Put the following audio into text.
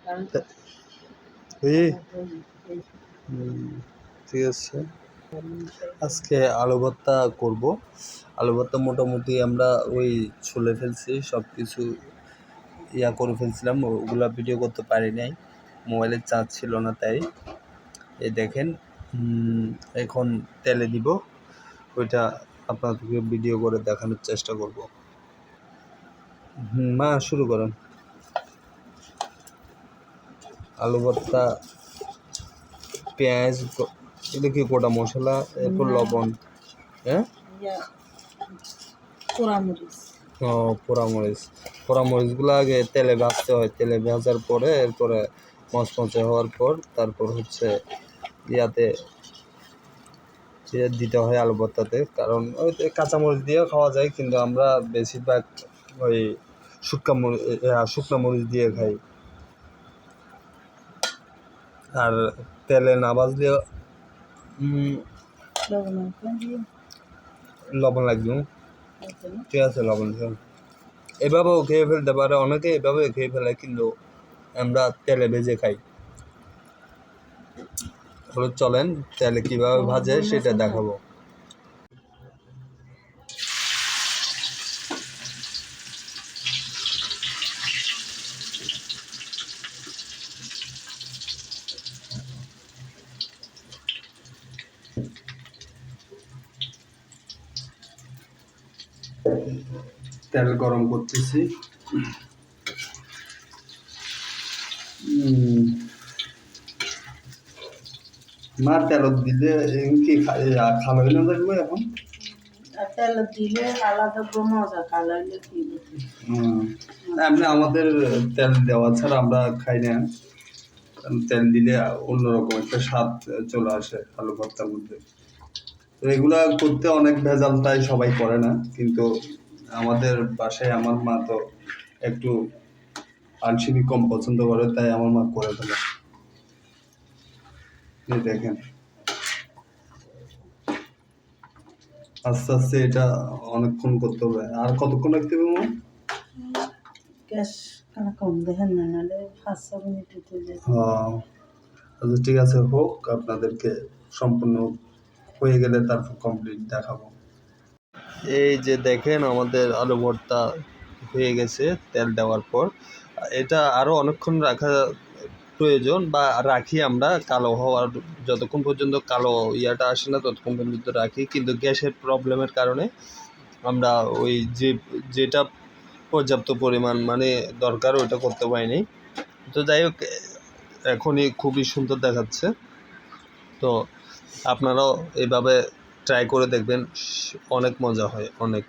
এই ঠিক আছে। আজকে আলু ভর্তা করব। আলু ভর্তা মোটামুটি আমরা ওই ছুলে ফেলছি, সব কিছু করে ফেলছিলাম, ওগুলা ভিডিও করতে পারি নাই, মোবাইলের চার্জ ছিল না, তাই এই দেখেন এখন তেলে দিব, ওইটা আপনাদেরকে ভিডিও করে দেখানোর চেষ্টা করব। মা শুরু করেন। আলু ভর্তা, পেঁয়াজ, এটা কি গোটা মশলা, এরপর লবণ, হ্যাঁ পোড়ামরিচগুলো আগে তেলে ভাজতে হয়, তেলে ভাজার পরে এরপরে মচমচে হওয়ার পর তারপর হচ্ছে ইয়াতে দিতে হয় আলু ভর্তাতে, কারণ ওই কাঁচামরিচ দিয়েও খাওয়া যায়, কিন্তু আমরা বেশিরভাগ ওই শুকনো মরিচ দিয়ে খাই। আর তেলে না ভাজলেও লবণ লাগবে, ঠিক আছে লবণ এভাবেও খেয়ে ফেলতে পারে অনেকে, এভাবে খেয়ে ফেলে, কিন্তু আমরা তেলে ভেজে খাই। চলেন তেলে কিভাবে ভাজে সেটা দেখাবো। তেল গরম করতেছি। মা তেল দিলে কি খালো না দেখবো এখন, তেল দিলে আলাদা মজা, খালাইলে কি এমনি আমাদের তেল দেওয়া ছাড়া আমরা খাই না, তেল দিলে অন্যরকম একটা স্বাদ চলে আসে আলু ভর্তার মধ্যে। তো এগুলা করতে অনেক ভেজাল, তাই সবাই করে না, কিন্তু আমাদের বাসায় আমার মা তো একটু আলসিমি কম পছন্দ করে, তাই আমার মা করে ফেলে। দেখেন আস্তে আস্তে এটা অনেকক্ষণ করতে হবে। আর কতক্ষণ রাখতে হবে মা? গ্যাস কম দেখেন না, নাহলে 5-6 মিনিট হতে যায়। হ্যাঁ আচ্ছা ঠিক আছে, হোক, আপনাদেরকে সম্পূর্ণ হয়ে গেলে তারপর কমপ্লিট দেখাবো। এই যে দেখেন আমাদের আলু ভর্তা হয়ে গেছে তেল দেওয়ার পর। এটা আরও অনেকক্ষণ রাখা প্রয়োজন, বা রাখি আমরা কালো হওয়ার, যতক্ষণ পর্যন্ত কালো ইয়াটা আসে না ততক্ষণ পর্যন্ত রাখি, কিন্তু গ্যাসের প্রবলেমের কারণে আমরা ওই যেটা পর্যাপ্ত পরিমাণ মানে দরকার ওইটা করতে পারিনি। তো যাই হোক, এখনই খুবই সুন্দর দেখাচ্ছে। তো আপনারাও এইভাবে ট্রাই করে দেখবেন, অনেক মজা হয়, অনেক।